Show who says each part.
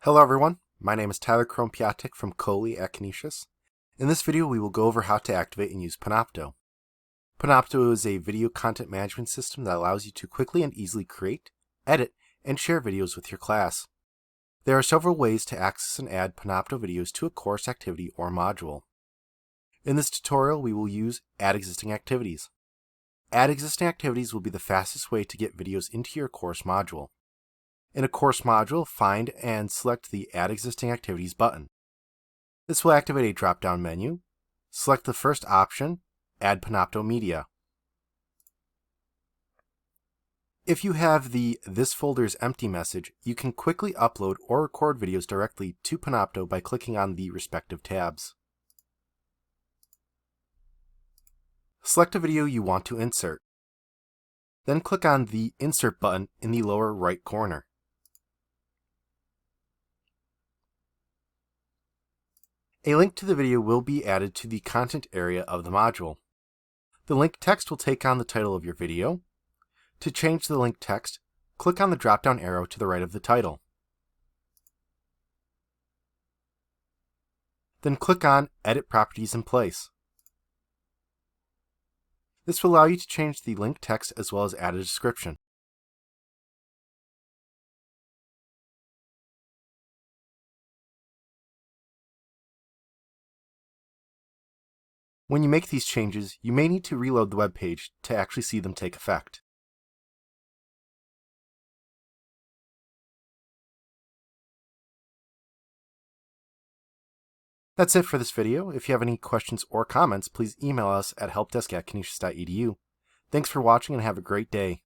Speaker 1: Hello everyone, my name is Tyler Krompiatek from Coley at Canisius. In this video we will go over how to activate and use Panopto. Panopto is a video content management system that allows you to quickly and easily create, edit, and share videos with your class. There are several ways to access and add Panopto videos to a course activity or module. In this tutorial we will use Add Existing Activities. Add Existing Activities will be the fastest way to get videos into your course module. In a course module, find and select the Add Existing Activities button. This will activate a drop-down menu. Select the first option, Add Panopto Media. If you have the This folder is empty message, you can quickly upload or record videos directly to Panopto by clicking on the respective tabs. Select a video you want to insert. Then click on the Insert button in the lower right corner. A link to the video will be added to the content area of the module. The link text will take on the title of your video. To change the link text, click on the drop-down arrow to the right of the title. Then click on Edit Properties in Place. This will allow you to change the link text as well as add a description. When you make these changes, you may need to reload the web page to actually see them take effect. That's it for this video. If you have any questions or comments, please email us at helpdesk@canisius.edu. Thanks for watching and have a great day.